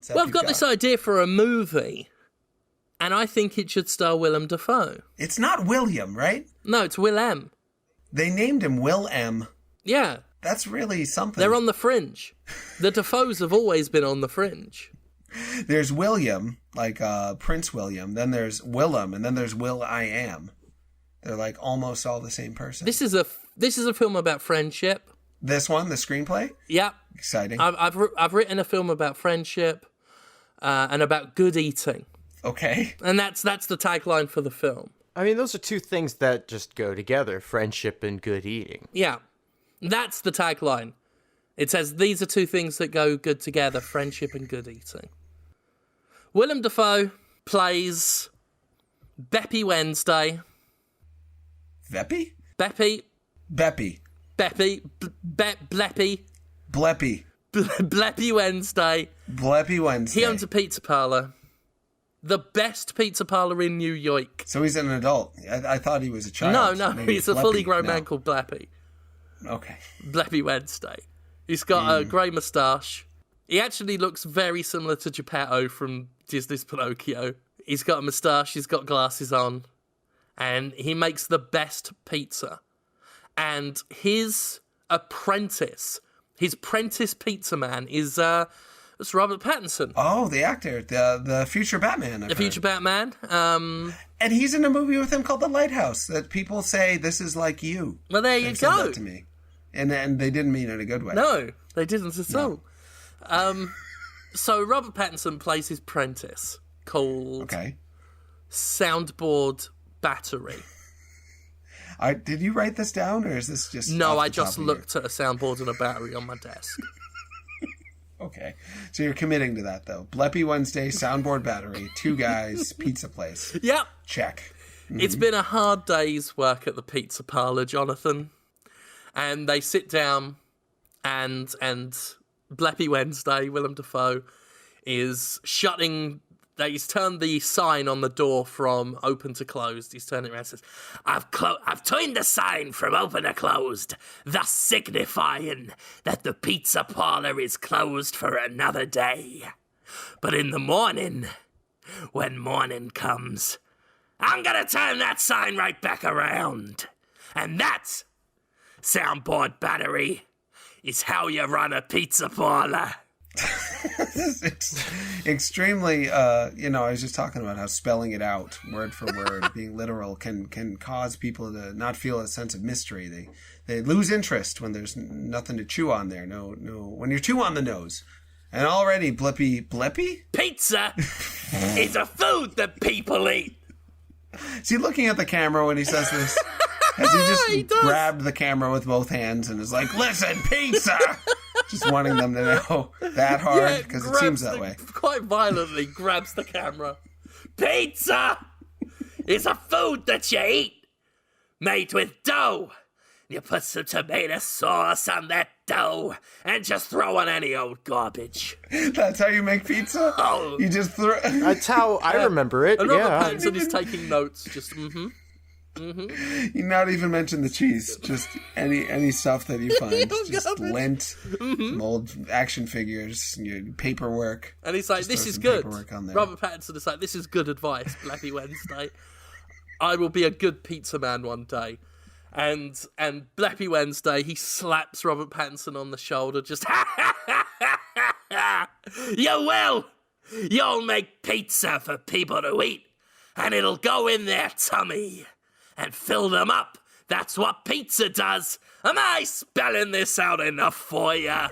Well, I've got this idea for a movie, and I think it should star Willem Dafoe. It's not William, right? No, it's Willem. They named him Willem. Yeah. That's really something. They're on the fringe. The Dafoes have always been on the fringe. There's William, like Prince William. Then there's Willem, and then there's Will.I.am. They're like almost all the same person. This is a film about friendship. This one, the screenplay? Yeah. Exciting. I've written a film about friendship and about good eating. Okay. And that's the tagline for the film. I mean, those are two things that just go together, friendship and good eating. Yeah. That's the tagline. It says, these are two things that go good together, friendship and good eating. Willem Dafoe plays Beppy Wednesday. Veppy? Beppy. Beppy. Beppy. Bleppy. Bleppy. Bleppy Wednesday. Bleppy Wednesday. He owns a pizza parlor. The best pizza parlor in New York. So he's an adult. I thought he was a child. No, Maybe he's a fully grown man called Bleppy. Okay. Bleppy Wednesday. He's got a grey moustache. He actually looks very similar to Geppetto from Disney's Pinocchio. He's got a moustache, he's got glasses on, and he makes the best pizza. And his apprentice pizza man is it's Robert Pattinson. Oh, the actor, the future Batman. Future Batman. And he's in a movie with him called The Lighthouse that people say this is like you. Well, there you go. Said that to me. And they didn't mean it in a good way. No, they didn't at all. So Robert Pattinson plays his apprentice called Soundboard Battery. Did you write this down, or is this just... No, I just looked at a soundboard and a battery on my desk. Okay. So you're committing to that, though. Bleppy Wednesday, soundboard battery, two guys, pizza place. Yep. Check. Mm-hmm. It's been a hard day's work at the pizza parlor, Jonathan. And they sit down, and Bleppy Wednesday, Willem Dafoe, is shutting... He's turned the sign on the door from open to closed. He's turned it around and says, I've turned the sign from open to closed, thus signifying that the pizza parlor is closed for another day. But in the morning, when morning comes, I'm gonna turn that sign right back around. And that, soundboard battery, is how you run a pizza parlor. It's extremely, I was just talking about how spelling it out, word for word, being literal, can cause people to not feel a sense of mystery. They lose interest when there's nothing to chew on there. No, when you chew on the nose. And already, Bleppy? Pizza is a food that people eat. Is he looking at the camera when he says this? Has he just grabbed the camera with both hands and is like, listen, pizza! Just wanting them to know that hard, because it seems that way. Quite violently grabs the camera. Pizza is a food that you eat, made with dough. You put some tomato sauce on that dough and just throw on any old garbage. That's how you make pizza? Oh. You just throw... That's how I remember it, and Robert Pattinson is taking notes, just You not even mention the cheese, just any stuff that you find, just lint, some old action figures, paperwork. And he's like, "This is good." Robert Pattinson is like, "This is good advice, Bleppy Wednesday. I will be a good pizza man one day." And Bleppy Wednesday, he slaps Robert Pattinson on the shoulder, just "You will. You'll make pizza for people to eat, and it'll go in their tummy and fill them up. That's what pizza does. Am I spelling this out enough for you?"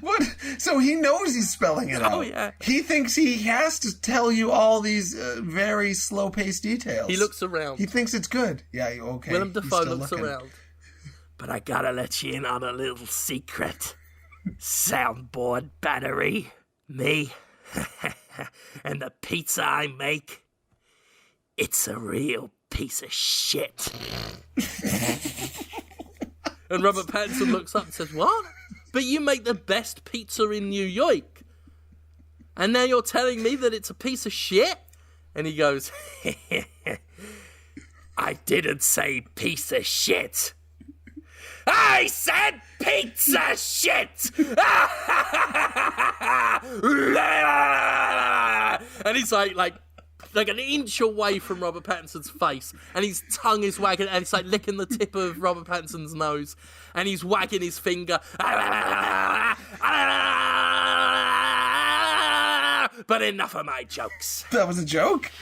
What? So he knows he's spelling it out. Oh, yeah. He thinks he has to tell you all these very slow-paced details. He looks around. He thinks it's good. Yeah, okay. Willem Dafoe looks around. But I gotta let you in on a little secret. Soundboard battery. Me. And the pizza I make. It's a real piece of shit. And Robert Pattinson looks up and says, "What? But you make the best pizza in New York. And now you're telling me that it's a piece of shit?" And he goes, "I didn't say piece of shit. I said pizza shit! And he's like an inch away from Robert Pattinson's face, and his tongue is wagging, and it's like licking the tip of Robert Pattinson's nose, and he's wagging his finger. But enough of my jokes. That was a joke?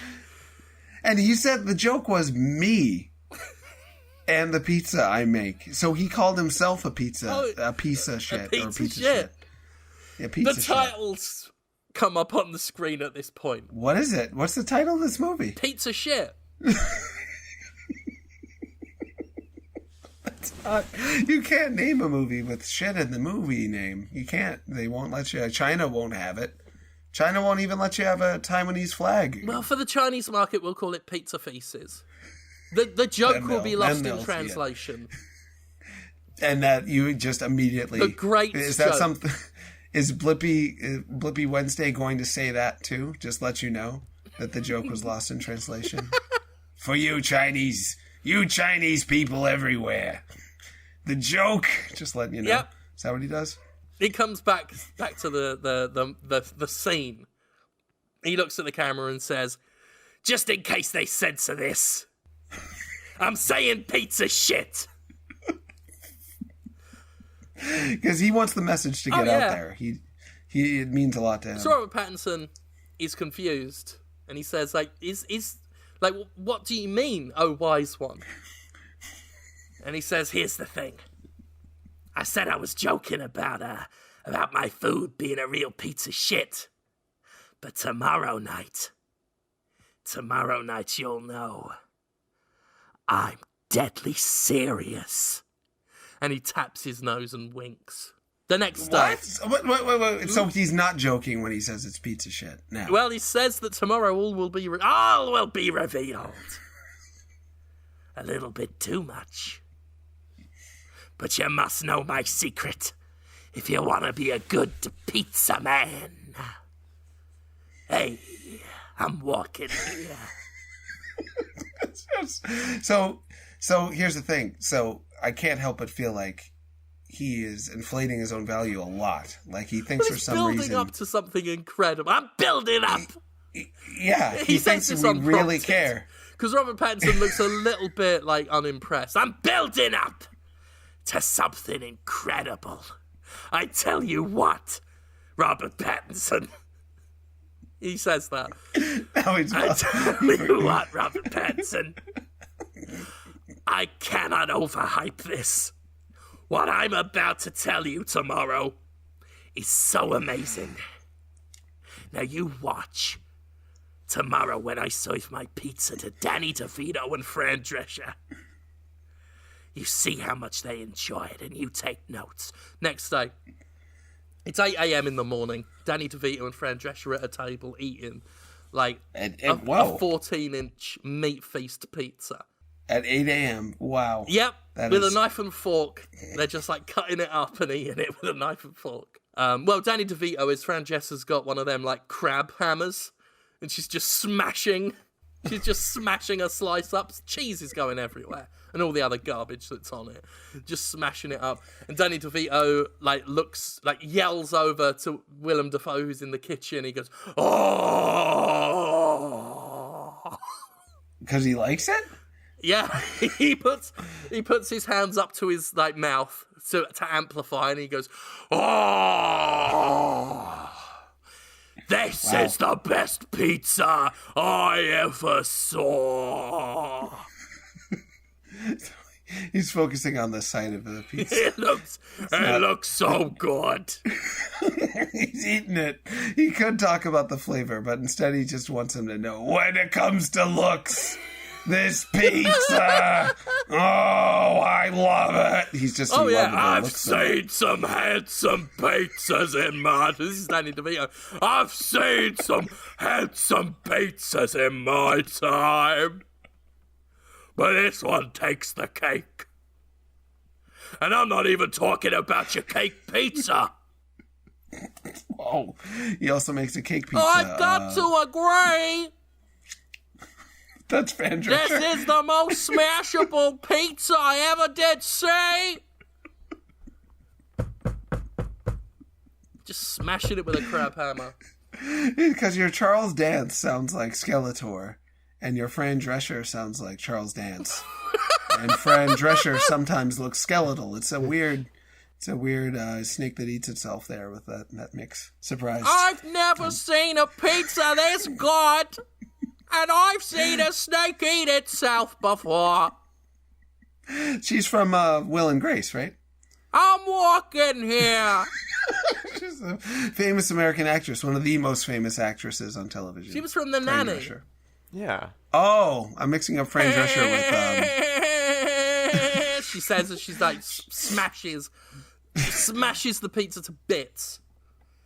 And he said the joke was me and the pizza I make. So he called himself a piece of shit. A piece or of pizza shit. Yeah, pizza The shit. titles come up on the screen at this point. What is it? What's the title of this movie? Pizza shit. You can't name a movie with shit in the movie name. You can't. They won't let you. China won't have it. China won't even let you have a Taiwanese flag. Well, for the Chinese market, we'll call it pizza feces. The joke will be lost in translation. And that you just immediately... The great Is that joke. something... Is Blippy Wednesday going to say that too? Just let you know that the joke was lost in translation. For you Chinese people everywhere. The joke, just letting you know. Yep. Is that what he does? He comes back to the scene. He looks at the camera and says, "Just in case they censor this, I'm saying pizza shit." Because he wants the message to get out there. It means a lot to him. So Robert Pattinson is confused, and he says, "Like, what do you mean, oh wise one?" And he says, "Here's the thing. I said I was joking about my food being a real piece of shit, but tomorrow night you'll know I'm deadly serious." And he taps his nose and winks. The next day... What? Wait. So he's not joking when he says it's pizza shit now. Well, he says that tomorrow all will be revealed. A little bit too much. But you must know my secret if you want to be a good pizza man. Hey, I'm walking here. So here's the thing. So I can't help but feel like he is inflating his own value a lot. Like he thinks for some reason... He's building up to something incredible. I'm building up! Yeah, he thinks we really care. Because Robert Pattinson looks a little bit, unimpressed. I'm building up to something incredible. I tell you what, Robert Pattinson. He says that. I tell you what, Robert Pattinson. I cannot overhype this. What I'm about to tell you tomorrow is so amazing. Now you watch tomorrow when I serve my pizza to Danny DeVito and Fran Drescher. You see how much they enjoy it, and you take notes. Next day, it's 8 a.m. in the morning. Danny DeVito and Fran Drescher are at a table eating a 14-inch meat feast pizza. At 8 a.m. Wow. Yep. With a knife and fork. They're just cutting it up and eating it with a knife and fork. Danny DeVito is Fran Drescher's got one of them crab hammers. And she's just smashing a slice up. Cheese is going everywhere. And all the other garbage that's on it. Just smashing it up. And Danny DeVito yells over to Willem Dafoe who's in the kitchen. He goes, "Oh!" Because he likes it? Yeah, he puts his hands up to his mouth to amplify, and he goes, "Oh, this is the best pizza I ever saw." He's focusing on the side of the pizza. It looks so good. He's eating it. He could talk about the flavor, but instead he just wants him to know when it comes to looks. This pizza! Oh, I love it! He's just in love with I've seen some handsome pizzas in my... This is Danny DeVito. I've seen some handsome pizzas in my time. But this one takes the cake. And I'm not even talking about your cake pizza. Oh, he also makes a cake pizza. I've got to agree. That's Fran Drescher. This is the most smashable pizza I ever did see. just smashing it with a crab hammer. Because your Charles Dance sounds like Skeletor, and your Fran Drescher sounds like Charles Dance. And Fran Drescher sometimes looks skeletal. It's a weird snake that eats itself there with that mix. Surprised. I've never seen a pizza this good, and I've seen a snake eat itself before. She's from Will and Grace, right? I'm walking here. She's a famous American actress, one of the most famous actresses on television. She was from The Fran Nanny. Drescher. Yeah. Oh, I'm mixing up Fran Drescher with... She says that she's like smashes the pizza to bits,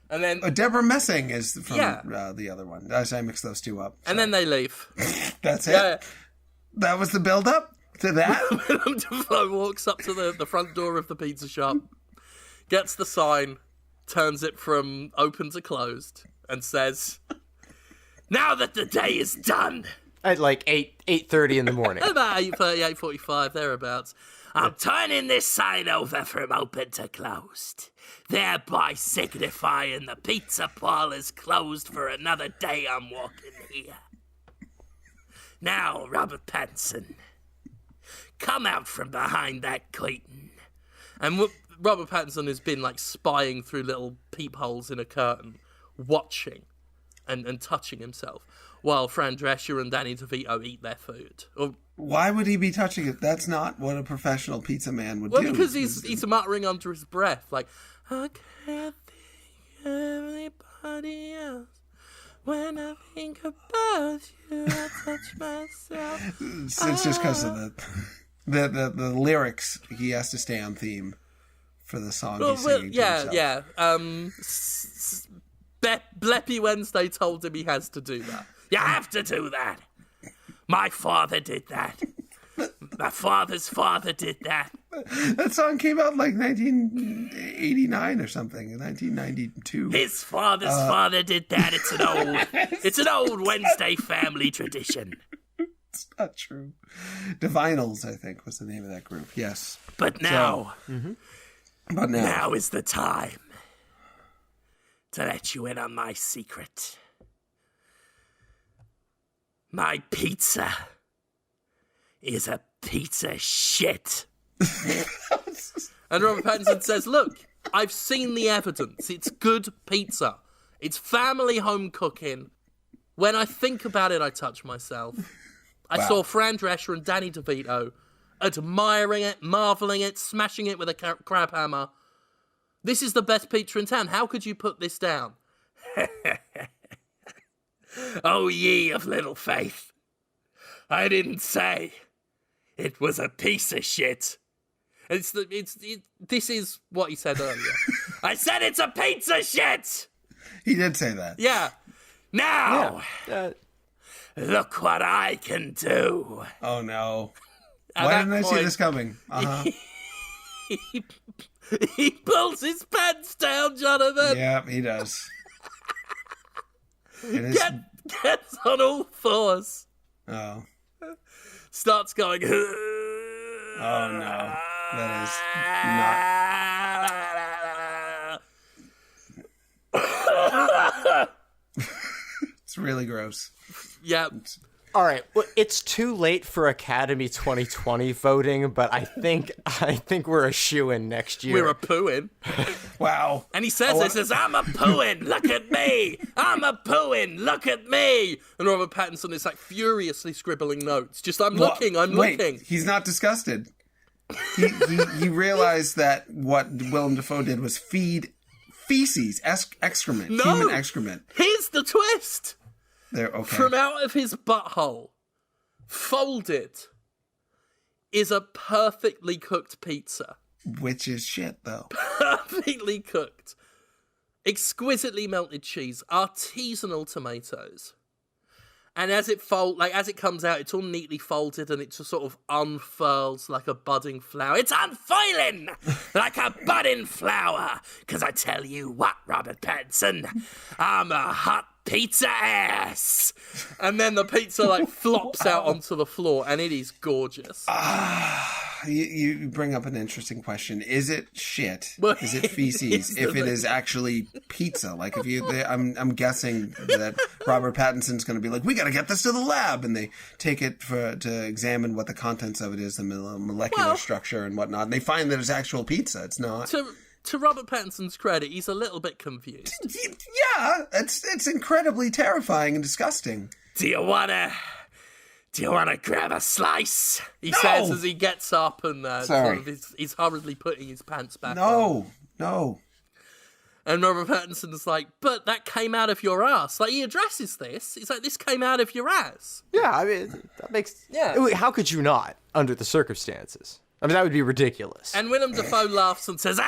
and then Deborah Messing is from Yeah. the other one. I mixed those two up. and then they leave. That's it. Yeah. That was the build-up to that. Willem Dafoe walks up to the front door of the pizza shop, gets the sign, turns it from open to closed, and says, "Now that the day is done." At like 8:30 in the morning. About 8:30, 8:45, thereabouts. I'm turning this sign over from open to closed, thereby signifying the pizza parlor's closed for another day I'm walking here. Now, Robert Pattinson, come out from behind that curtain. And Robert Pattinson has been like spying through little peepholes in a curtain, watching and touching himself, while Fran Drescher and Danny DeVito eat their food. Why would he be touching it? That's not what a professional pizza man would do. Well, because he's muttering under his breath, like, I can't think of anybody else. When I think about you, I touch myself. It's just because of the lyrics. He has to stay on theme for the song he's singing to himself. Yeah. Bleppy Wednesday told him he has to do that. You have to do that. My father did that. My father's father did that. That song came out in like 1989 or something, 1992. His father's father did that. It's an old Wednesday family tradition. It's not true. Divinals, I think, was the name of that group. Yes. But now, But now is the time to let you in on my secret. My pizza is a pizza shit. And Robert Pattinson says, look, I've seen the evidence. It's good pizza. It's family home cooking. When I think about it, I touch myself. I saw Fran Drescher and Danny DeVito admiring it, marveling it, smashing it with a crab hammer. This is the best pizza in town. How could you put this down? Oh, ye of little faith. I didn't say it was a piece of shit. This is what he said earlier. I said it's a pizza shit! He did say that. Yeah. Now, look what I can do. Oh, no. At Why that didn't I see point, this coming? He pulls his pants down, Jonathan. Yeah, he does. It is... Gets on all fours. Oh. Starts going. Oh, no. That is not... It's really gross. Yeah. All right, well, it's too late for Academy 2020 voting, but I think we're a shoo-in next year. We're a pooin'. Wow. And he says, I'm a pooin', look at me! I'm a pooin', look at me! And Robert Pattinson is like furiously scribbling notes. Just, I'm looking. Wait, he's not disgusted. He realized that what Willem Dafoe did was feed feces, excrement, human excrement. Here's the twist! Okay. From out of his butthole, folded, is a perfectly cooked pizza. Which is shit, though. Perfectly cooked. Exquisitely melted cheese, artisanal tomatoes. And as it comes out, it's all neatly folded and it just sort of unfurls like a budding flower. It's unfoiling like a budding flower. Because I tell you what, Robert Pattinson, I'm a hot pizza ass. And then the pizza flops out onto the floor and it is gorgeous. You bring up an interesting question. Is it shit? Well, Is it feces? If it is actually pizza, like if you, I'm guessing that Robert Pattinson's going to be like, we got to get this to the lab, and they take it to examine what the contents of it is, the molecular structure and whatnot. And they find that it's actual pizza. It's not. To Robert Pattinson's credit, he's a little bit confused. Yeah, it's incredibly terrifying and disgusting. Do you wanna grab a slice? He says as he gets up and sort of he's hurriedly putting his pants back on. No. And Robert Pattinson's like, but that came out of your ass. Like, he addresses this. He's like, this came out of your ass. Yeah, I mean, that makes... Yeah. How could you not, under the circumstances? I mean, that would be ridiculous. And Willem Dafoe laughs and says,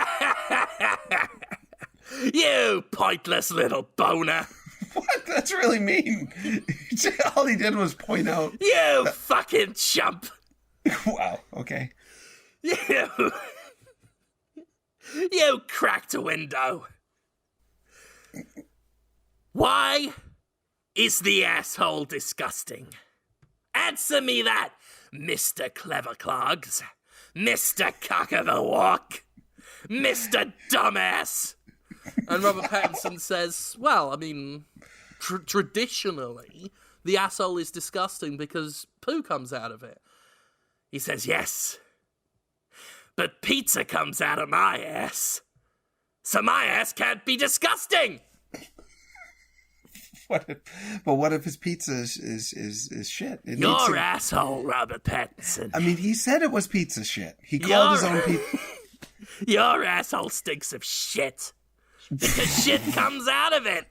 you pointless little boner. What? That's really mean. All he did was point out... You fucking chump. Wow, okay. You cracked a window. Why is the asshole disgusting? Answer me that, Mr. Cleverclogs, Mr. Cock of the Walk, Mr. Dumbass. And Robert Pattinson says, well, I mean, traditionally, the asshole is disgusting because poo comes out of it. He says, yes, but pizza comes out of my ass, so my ass can't be disgusting. What if his pizza is shit? Your asshole, Robert Pattinson. I mean, he said it was pizza shit. He called his own pizza. Your asshole stinks of shit. Because shit comes out of it.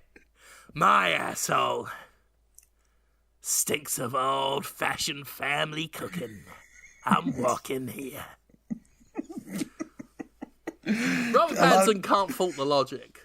My asshole stinks of old-fashioned family cooking. I'm walking here. Robert Pattinson can't fault the logic.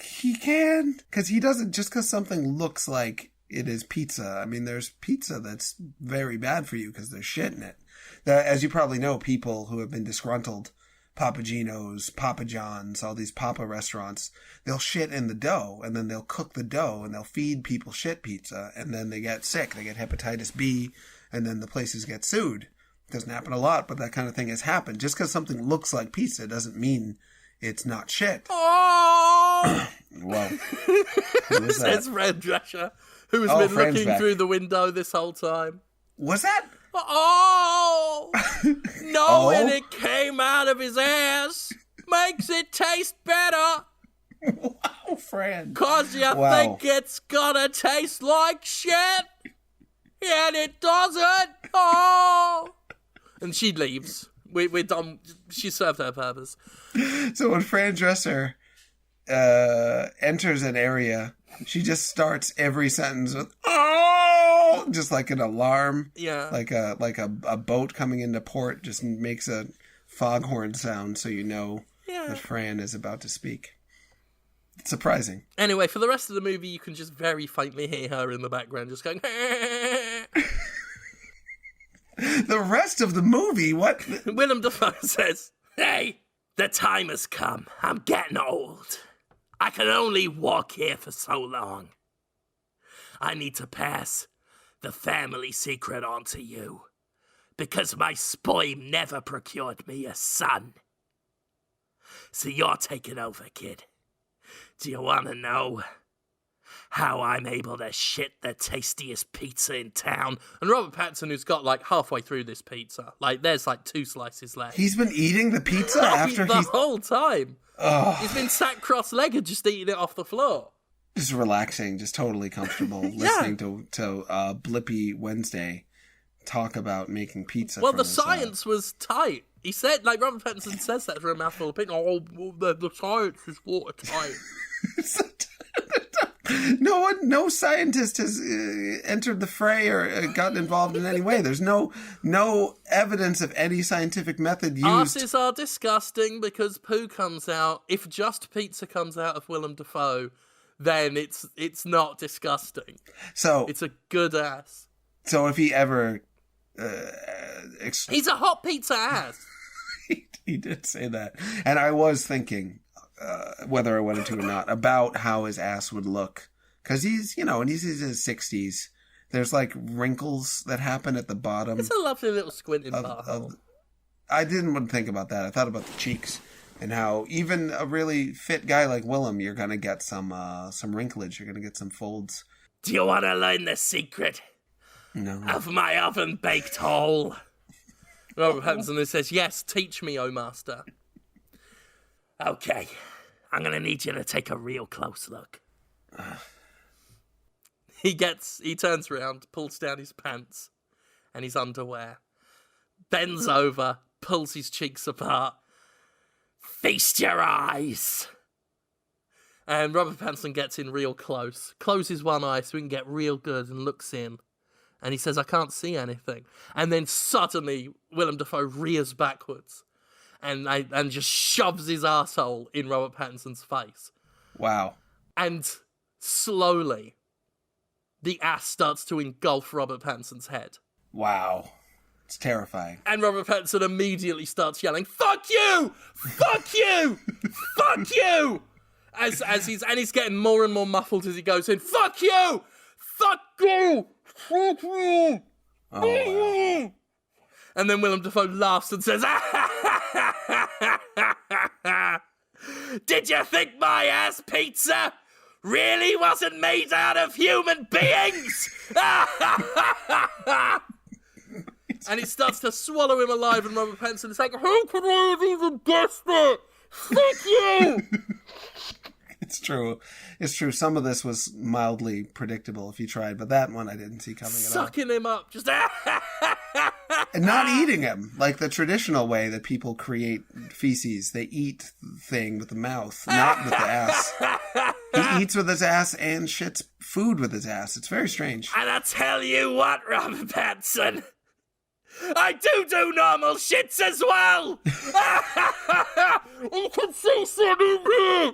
He can, because he doesn't, just because something looks like it is pizza. I mean, there's pizza that's very bad for you because there's shit in it. As you probably know, people who have been disgruntled, Papa Gino's, Papa John's, all these Papa restaurants, they'll shit in the dough, and then they'll cook the dough, and they'll feed people shit pizza, and then they get sick. They get hepatitis B, and then the places get sued. It doesn't happen a lot, but that kind of thing has happened. Just because something looks like pizza doesn't mean it's not shit. Oh! Well, who was that? Says Fran Drescher, who has been Fran's looking back through the window this whole time. Was that? Oh! Knowing it came out of his ass makes it taste better. Wow, Fran. 'Cause you think it's gonna taste like shit. And it doesn't. Oh! And she leaves. We're done. She served her purpose. So when Fran Drescher enters an area, she just starts every sentence with "oh," just like an alarm. Yeah, like a boat coming into port just makes a foghorn sound, so you know that Fran is about to speak. It's surprising. Anyway, for the rest of the movie, you can just very faintly hear her in the background, just going. The rest of the movie, what? Willem Dafoe says, "Hey, the time has come. I'm getting old. I can only walk here for so long. I need to pass the family secret on to you, because my sperm never procured me a son. So you're taking over, kid. Do you want to know how I'm able to shit the tastiest pizza in town?" And Robert Pattinson, who's got like halfway through this pizza, like there's like 2 slices left. He's been eating the pizza after the whole time. He's been sat cross-legged, just eating it off the floor. Just relaxing, just totally comfortable, listening to Blippy Wednesday talk about making pizza. Well, the science was tight. He said, like Robert Pattinson says that for a mouthful of pizza. Oh, the science is watertight. No scientist has entered the fray or gotten involved in any way. There's no evidence of any scientific method used. Asses are disgusting because poo comes out. If just pizza comes out of Willem Dafoe, then it's not disgusting. So it's a good ass. So if he ever, he's a hot pizza ass. He did say that, and I was thinking. Whether I wanted to or not, about how his ass would look. Because he's, and he's in his 60s. There's like wrinkles that happen at the bottom. It's a lovely little squinting butthole. I didn't think about that. I thought about the cheeks and how even a really fit guy like Willem, you're gonna get some wrinklage. You're gonna get some folds. Do you want to learn the secret of my oven-baked hole? Robert Pattinson says, yes, teach me, O master. Okay, I'm going to need you to take a real close look. He turns around, pulls down his pants and his underwear, bends over, pulls his cheeks apart. Feast your eyes! And Robert Pattinson gets in real close, closes one eye so he can get real good and looks in. And he says, I can't see anything. And then suddenly, Willem Dafoe rears backwards and just shoves his arsehole in Robert Pattinson's face. Wow. And slowly, the ass starts to engulf Robert Pattinson's head. Wow. It's terrifying. And Robert Pattinson immediately starts yelling, fuck you! Fuck you! Fuck you! As he's getting more and more muffled as he goes in, fuck you! Fuck you! Fuck you! Oh, wow. And then Willem Dafoe laughs and says, did you think my ass pizza really wasn't made out of human beings? And he starts to swallow him alive, and Robert Pattinson is like, how could I have even guessed it? Fuck you! It's true. It's true. Some of this was mildly predictable if you tried, but that one I didn't see coming at all. Sucking him up, just and not eating him like the traditional way that people create feces. They eat the thing with the mouth, not with the ass. He eats with his ass and shits food with his ass. It's very strange. And I tell you what, Robert Pattinson, I do normal shits as well. You can see some in here.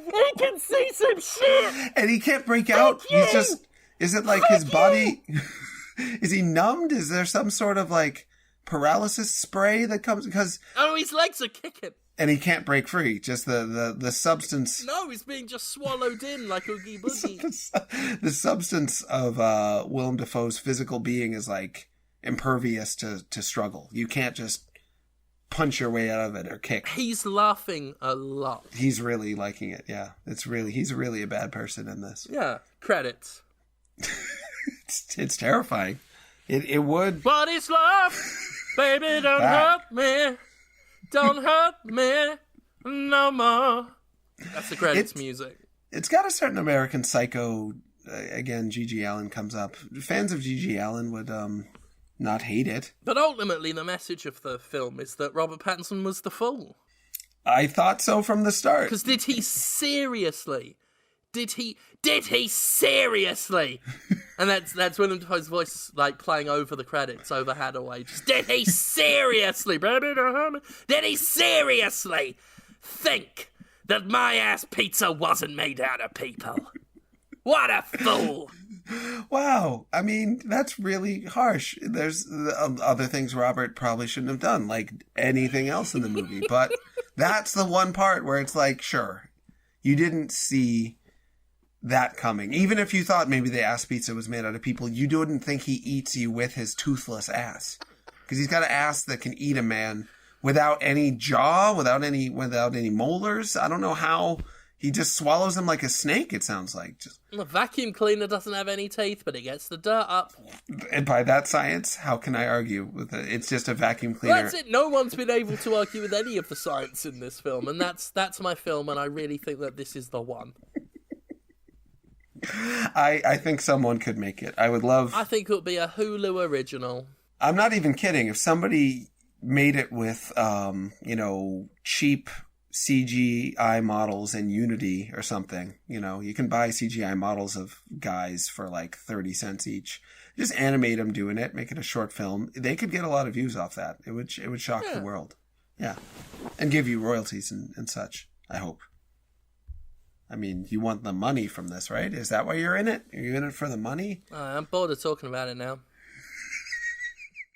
I can see some shit! And he can't break out? He's just... Is it like his body... Is he numbed? Is there some sort of, like, paralysis spray that comes... Because... Oh, his legs are kicking. And he can't break free. Just the substance... No, he's being just swallowed in like Oogie Boogie. The substance of Willem Dafoe's physical being is, like, impervious to struggle. You can't just... punch your way out of it or kick. He's laughing a lot. He's really liking it, yeah. He's really a bad person in this. Yeah, credits. It's terrifying. It would... What is love? Baby, don't hurt me. Don't hurt me no more. That's the credits music. It's got a certain American Psycho... again, G.G. Allen comes up. Fans of G.G. Allen would... not hate it. But ultimately, the message of the film is that Robert Pattinson was the fool. I thought so from the start. Because did he seriously? Did he seriously? And that's Willem Dafoe's voice, like, playing over the credits, over Hadaway. Just, did he seriously, baby? Did he seriously think that my ass pizza wasn't made out of people? What a fool! Wow. I mean, that's really harsh. There's other things Robert probably shouldn't have done, like anything else in the movie. But that's the one part where it's like, sure, you didn't see that coming. Even if you thought maybe the ass pizza was made out of people, you didn't think he eats you with his toothless ass. Because he's got an ass that can eat a man without any jaw, without any molars. I don't know how... He just swallows them like a snake, it sounds like. The vacuum cleaner doesn't have any teeth, but it gets the dirt up. And by that science, how can I argue with it? It's just a vacuum cleaner. That's it. No one's been able to argue with any of the science in this film, and that's my film, and I really think that this is the one. I think someone could make it. I would love... I think it would be a Hulu original. I'm not even kidding. If somebody made it with, cheap... CGI models in Unity or something, you can buy CGI models of guys for like 30 cents each. Just animate them doing it, make it a short film. They could get a lot of views off that. It would shock the world. Yeah. And give you royalties and such, I hope. I mean, you want the money from this, right? Is that why you're in it? Are you in it for the money? I'm bored of talking about it now.